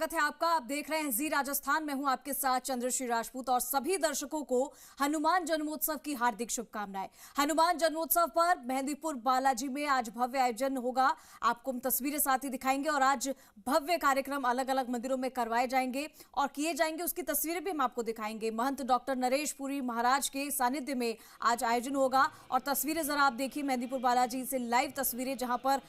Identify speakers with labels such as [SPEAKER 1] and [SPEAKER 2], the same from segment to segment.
[SPEAKER 1] स्वागत है आपका। आप देख रहे हैं जी राजस्थान। मैं हूं आपके साथ चंद्रश्री राजपूत और सभी दर्शकों को हनुमान जन्मोत्सव की हार्दिक शुभकामनाएं। हनुमान जन्मोत्सव पर मेहंदीपुर बालाजी में आज भव्य आयोजन होगा। आपको हम तस्वीरें साथ ही दिखाएंगे और आज भव्य कार्यक्रम अलग अलग मंदिरों में करवाए जाएंगे और किए जाएंगे, उसकी तस्वीरें भी हम आपको दिखाएंगे। महंत डॉक्टर नरेश पुरी महाराज के सानिध्य में आज आयोजन होगा और तस्वीरें जरा आप देखिए मेहंदीपुर बालाजी से लाइव तस्वीरें, जहां पर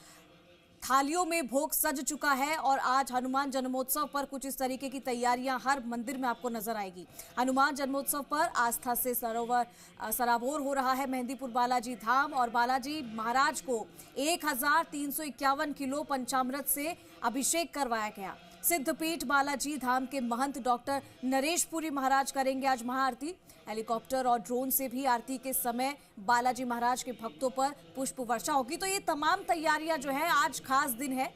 [SPEAKER 1] थालियों में भोग सज चुका है और आज हनुमान जन्मोत्सव पर कुछ इस तरीके की तैयारियां हर मंदिर में आपको नजर आएगी। हनुमान जन्मोत्सव पर आस्था से सराबोर हो रहा है मेहंदीपुर बालाजी धाम और बालाजी महाराज को 1351 किलो पंचामृत से अभिषेक करवाया गया। सिद्धपीठ बालाजी धाम के महंत डॉक्टर नरेश पुरी महाराज करेंगे आज महाआरती। हेलीकॉप्टर और ड्रोन से भी आरती के समय बालाजी महाराज के भक्तों पर पुष्प वर्षा होगी। तो ये तमाम तैयारियां जो है, आज खास दिन है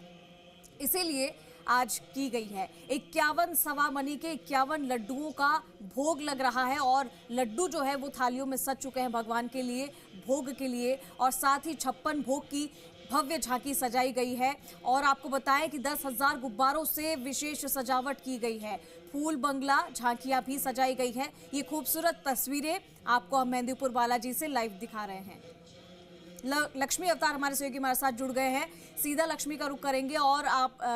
[SPEAKER 1] इसीलिए आज की गई है। 51 सवा मनी के 51 लड्डुओं का भोग लग रहा है और लड्डू जो है वो थालियों में सज चुके हैं भगवान के लिए, भोग के लिए। और साथ ही 56 भोग की भव्य झांकी सजाई गई है और आपको बताएं कि 10,000 गुब्बारों से विशेष सजावट की गई है। फूल बंगला झांकियां भी सजाई गई है। ये खूबसूरत तस्वीरें आपको हम मेहंदीपुर बालाजी से लाइव दिखा रहे हैं। लक्ष्मी अवतार हमारे सहयोगी हमारे साथ जुड़ गए हैं। सीधा लक्ष्मी का रुख करेंगे और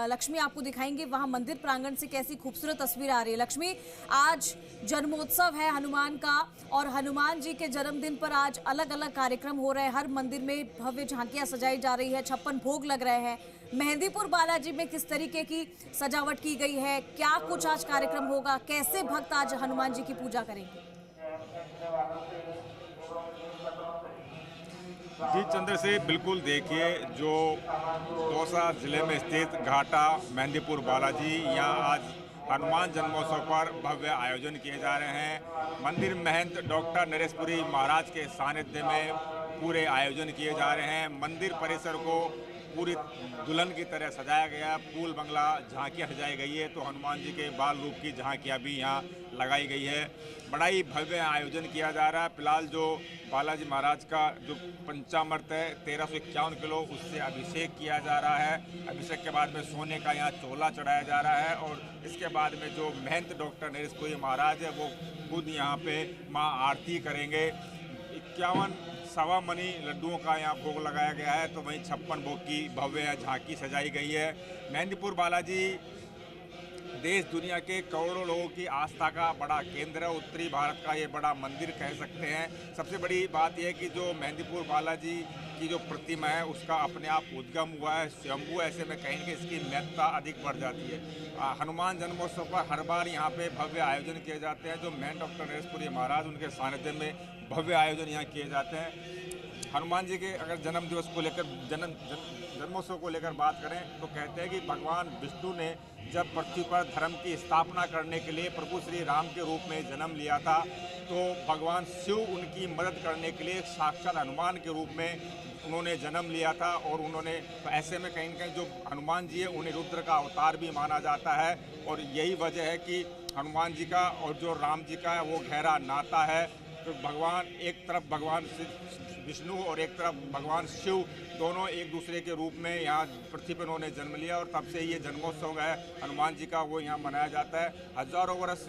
[SPEAKER 1] लक्ष्मी आपको दिखाएंगे वहां मंदिर प्रांगण से कैसी खूबसूरत तस्वीर आ रही है। लक्ष्मी, आज जन्मोत्सव है हनुमान का और हनुमान जी के जन्मदिन पर आज अलग अलग कार्यक्रम हो रहे हैं। हर मंदिर में भव्य झांकियां सजाई जा रही है, 56 भोग लग रहे हैं। मेहंदीपुर बालाजी में किस तरीके की सजावट की गई है, क्या कुछ आज कार्यक्रम होगा, कैसे भक्त आज हनुमान जी की पूजा करेंगे?
[SPEAKER 2] जी चंद्र से बिल्कुल देखिए, जो दौसा जिले में स्थित घाटा मेहंदीपुर बालाजी, यहाँ आज हनुमान जन्मोत्सव पर भव्य आयोजन किए जा रहे हैं। मंदिर महंत डॉक्टर नरेश पुरी महाराज के सानिध्य में पूरे आयोजन किए जा रहे हैं। मंदिर परिसर को पूरी दुल्हन की तरह सजाया गया, फूल बंगला झांकियाँ सजाई गई है, तो हनुमान जी के बाल रूप की झांकियाँ भी यहाँ लगाई गई है। बड़ा ही भव्य आयोजन किया जा रहा है। फिलहाल जो बालाजी महाराज का जो पंचामृत है 1351 किलो, उससे अभिषेक किया जा रहा है। अभिषेक के बाद में सोने का यहाँ चोला चढ़ाया जा रहा है और इसके बाद में जो महंत डॉक्टर नरेश पुरी महाराज है वो खुद यहाँ पे माँ आरती करेंगे। 51 सवा मनी लड्डुओं का यहाँ भोग लगाया गया है, तो वहीं 56 भोग की भव्य झांकी सजाई गई है। मेहंदीपुर बालाजी देश दुनिया के करोड़ों लोगों की आस्था का बड़ा केंद्र है। उत्तरी भारत का ये बड़ा मंदिर कह सकते हैं। सबसे बड़ी बात यह है कि जो मेहंदीपुर बालाजी की जो प्रतिमा है उसका अपने आप उद्गम हुआ है, स्वयंभू। ऐसे में कहीं कि इसकी महत्ता अधिक बढ़ जाती है। हनुमान जन्मोत्सव पर हर बार यहाँ पे भव्य आयोजन किए जाते हैं। जो महंत डॉक्टर नरेश पुरी महाराज, उनके सानिध्य में भव्य आयोजन यहाँ किए जाते हैं। हनुमान जी के अगर जन्म दिवस को लेकर जन्मोत्सव को लेकर बात करें तो कहते हैं कि भगवान विष्णु ने जब पृथ्वी पर धर्म की स्थापना करने के लिए प्रभु श्री राम के रूप में जन्म लिया था, तो भगवान शिव उनकी मदद करने के लिए साक्षात हनुमान के रूप में उन्होंने जन्म लिया था। और उन्होंने तो ऐसे में कहीं न कहीं जो हनुमान जी है उन्हें रुद्र का अवतार भी माना जाता है। और यही वजह है कि हनुमान जी का और जो राम जी का है वो गहरा नाता है। तो भगवान एक तरफ भगवान विष्णु और एक तरफ भगवान शिव, दोनों एक दूसरे के रूप में यहाँ पृथ्वी पर उन्होंने जन्म लिया और तब से ये जन्मोत्सव है हनुमान जी का, वो यहाँ मनाया जाता है। हजारों वर्ष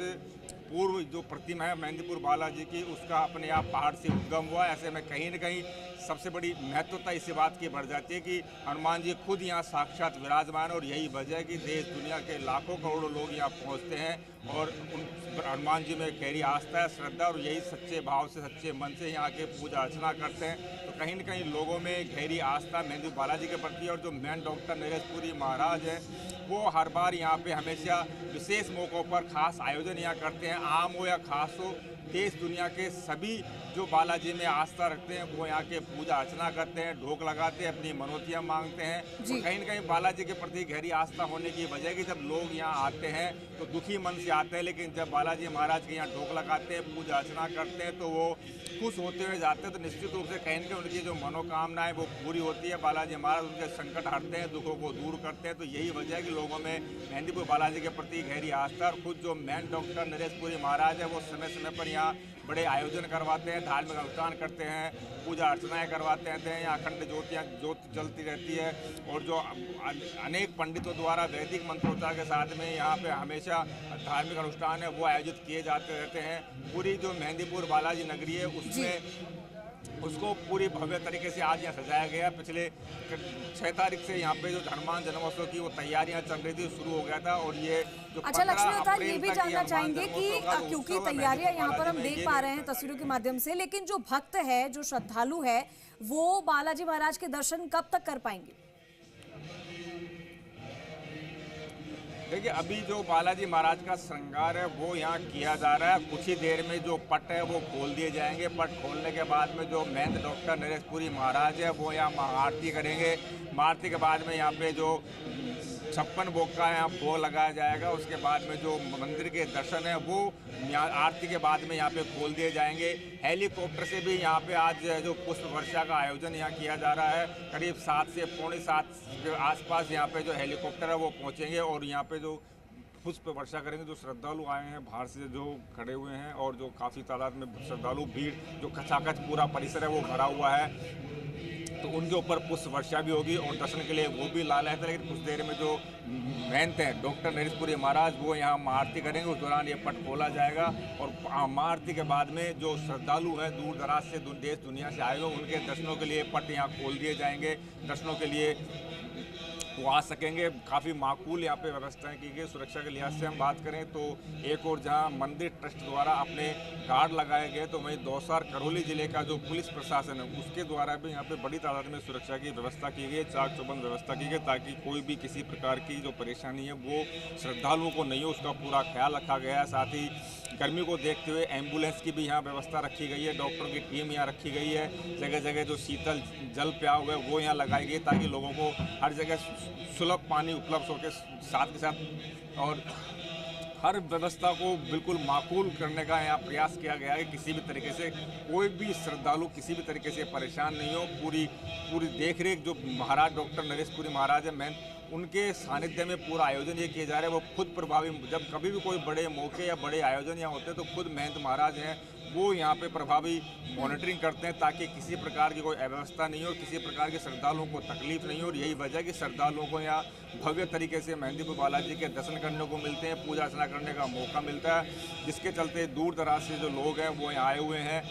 [SPEAKER 2] पूर्व जो प्रतिमा है मेहंदीपुर बालाजी की, उसका अपने आप पहाड़ से उद्गम हुआ। ऐसे में कहीं न कहीं सबसे बड़ी महत्वता इसी बात की बढ़ जाती है कि हनुमान जी खुद यहाँ साक्षात विराजमान, और यही वजह है कि देश दुनिया के लाखों करोड़ों लोग यहाँ पहुँचते हैं और उन हनुमान जी में गहरी आस्था है, श्रद्धा, और यही सच्चे भाव से सच्चे मन से यहाँ के पूजा अर्चना करते हैं। तो कहीं न कहीं लोगों में गहरी आस्था मेहंदीपुर बालाजी के प्रति। और जो महंत डॉक्टर नरेश पुरी महाराज हैं वो हर बार यहाँ पे हमेशा विशेष मौक़ों पर खास आयोजन यहाँ करते हैं। आम हो या खास हो, देश दुनिया के सभी जो बालाजी में आस्था रखते हैं वो यहाँ के पूजा अर्चना करते हैं, ढोक लगाते हैं, अपनी मनोतियाँ मांगते हैं। तो कहीं न कहीं बालाजी के प्रति गहरी आस्था होने की वजह कि जब लोग यहाँ आते हैं तो दुखी मन से आते हैं, लेकिन जब बालाजी महाराज के यहाँ ढोक लगाते हैं, पूजा अर्चना करते हैं, तो वो खुश होते हुए जाते हैं। तो निश्चित रूप से कहीं न कहीं उनकी जो मनोकामनाएं वो पूरी होती है। बालाजी महाराज उनके संकट हटते हैं, दुखों को दूर करते हैं। तो यही वजह है कि लोगों में मेहंदीपुर बालाजी के प्रति गहरी आस्था। और खुद जो महंत डॉक्टर नरेश पुरी महाराज है वो समय समय पर यहाँ बड़े आयोजन करवाते हैं, धार्मिक अनुष्ठान करते हैं, पूजा अर्चनाएं करवाते रहते हैं, यहाँ अखंड ज्योत जलती रहती है। और जो अनेक पंडितों द्वारा वैदिक मंत्रोच्चार के साथ में यहाँ पे हमेशा धार्मिक अनुष्ठान है वो आयोजित किए जाते रहते हैं। पूरी जो मेहंदीपुर बालाजी नगरी है उसमें उसको पूरी भव्य तरीके से आज यहाँ सजाया गया। पिछले 6 तारीख से यहाँ पे जो हनुमान जन्मोत्सव की वो तैयारियां चल रही थी, शुरू हो गया था। और ये जो
[SPEAKER 1] अच्छा लक्ष्मी अवतार, ये
[SPEAKER 2] अप्रैल
[SPEAKER 1] भी
[SPEAKER 2] तक
[SPEAKER 1] जानना चाहेंगे कि क्योंकि तैयारियां यहाँ पर हम देख पा रहे हैं तस्वीरों के माध्यम से, लेकिन जो भक्त है, जो श्रद्धालु है, वो बालाजी महाराज के दर्शन कब तक कर पाएंगे?
[SPEAKER 2] देखिए, अभी जो बालाजी महाराज का श्रृंगार है वो यहाँ किया जा रहा है। कुछ ही देर में जो पट है वो खोल दिए जाएंगे। पट खोलने के बाद में जो महंत डॉक्टर नरेशपुरी महाराज है वो यहाँ महाआरती करेंगे। महाआरती के बाद में यहाँ पे जो 56 भोग का यहाँ भोग लगाया जाएगा। उसके बाद में जो मंदिर के दर्शन है वो यहाँ आरती के बाद में यहाँ पे खोल दिए जाएंगे। हेलीकॉप्टर से भी यहाँ पे आज जो पुष्प वर्षा का आयोजन यहाँ किया जा रहा है। करीब 7 से पौने 7 के आसपास यहाँ पे जो हेलीकॉप्टर है वो पहुँचेंगे और यहाँ पे जो पुष्प वर्षा करेंगे। जो श्रद्धालु आए हैं बाहर से जो खड़े हुए हैं और जो काफ़ी तादाद में श्रद्धालु भीड़, जो खचाखच पूरा परिसर है वो भरा हुआ है, तो उनके ऊपर पुष्प वर्षा भी होगी और दर्शन के लिए वो भी लाल है। लेकिन कुछ देर में जो महंत हैं डॉक्टर नरेशपुरी महाराज वो यहाँ महाआरती करेंगे। उस दौरान ये पट खोला जाएगा और महाआरती के बाद में जो श्रद्धालु हैं दूर दराज से देश दुनिया से आए हुए उनके दर्शनों के लिए पट यहाँ खोल दिए जाएंगे। दर्शनों के लिए वो आ सकेंगे। काफ़ी माकूल यहाँ पे व्यवस्थाएं की गई। सुरक्षा के लिहाज से हम बात करें तो एक और जहाँ मंदिर ट्रस्ट द्वारा अपने गार्ड लगाए गए, तो वहीं दौसार करौली जिले का जो पुलिस प्रशासन है उसके द्वारा भी यहाँ पे बड़ी तादाद में सुरक्षा की व्यवस्था की गई, चाक चौबंद व्यवस्था की गई, ताकि कोई भी किसी प्रकार की जो परेशानी है वो श्रद्धालुओं को नहीं हो, उसका पूरा ख्याल रखा गया है। साथ ही गर्मी को देखते हुए एम्बुलेंस की भी यहाँ व्यवस्था रखी गई है, डॉक्टरों की टीम यहाँ रखी गई है। जगह जगह जो शीतल जल प्याव है वो यहाँ लगाई गई ताकि लोगों को हर जगह सुलभ पानी उपलब्ध हो के साथ और हर व्यवस्था को बिल्कुल माकूल करने का यहाँ प्रयास किया गया है। किसी भी तरीके से कोई भी श्रद्धालु किसी भी तरीके से परेशान नहीं हो। पूरी देखरेख जो महाराज डॉक्टर नरेशपुरी महाराज है महंत, उनके सानिध्य में पूरा आयोजन ये किए जा रहे हैं। वो खुद प्रभावी, जब कभी भी कोई बड़े मौके या बड़े आयोजन यहाँ होते हैं तो खुद महंत महाराज हैं वो यहाँ पे प्रभावी मॉनिटरिंग करते हैं ताकि किसी प्रकार की कोई अव्यवस्था नहीं हो, किसी प्रकार के श्रद्धालुओं को तकलीफ नहीं हो। और यही वजह कि श्रद्धालुओं को यहाँ भव्य तरीके से मेहंदीपुर बालाजी के दर्शन करने को मिलते हैं, पूजा अर्चना करने का मौका मिलता है, जिसके चलते दूर दराज से जो लोग हैं वो यहाँ आए हुए हैं।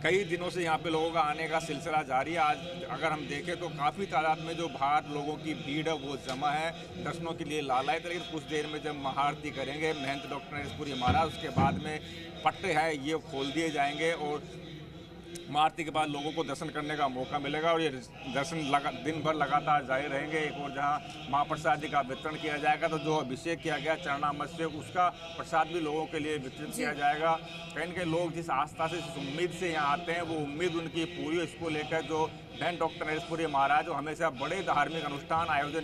[SPEAKER 2] कई दिनों से यहाँ पे लोगों का आने का सिलसिला जारी है। आज अगर हम देखें तो काफ़ी तादाद में जो बाहर लोगों की भीड़ है वो जमा है, दर्शनों के लिए लालायित। लेकिन कुछ देर में जब महाआरती करेंगे महंत डॉक्टर नरेशपुरी महाराज, उसके बाद में पट्टे हैं ये खोल दिए जाएंगे और महाआरती के बाद लोगों को दर्शन करने का मौका मिलेगा। और ये दर्शन दिन भर लगातार जारी रहेंगे। एक और जहां महाप्रसाद का वितरण किया जाएगा, तो जो अभिषेक किया गया चरणामृत से उसका प्रसाद भी लोगों के लिए वितरित किया जाएगा। कहीं न कहीं लोग जिस आस्था से, जिस उम्मीद से यहाँ आते हैं वो उम्मीद उनकी पूरी, इसको लेकर जो महंत डॉक्टर नरेशपुरी महाराज हमेशा बड़े धार्मिक अनुष्ठान आयोजन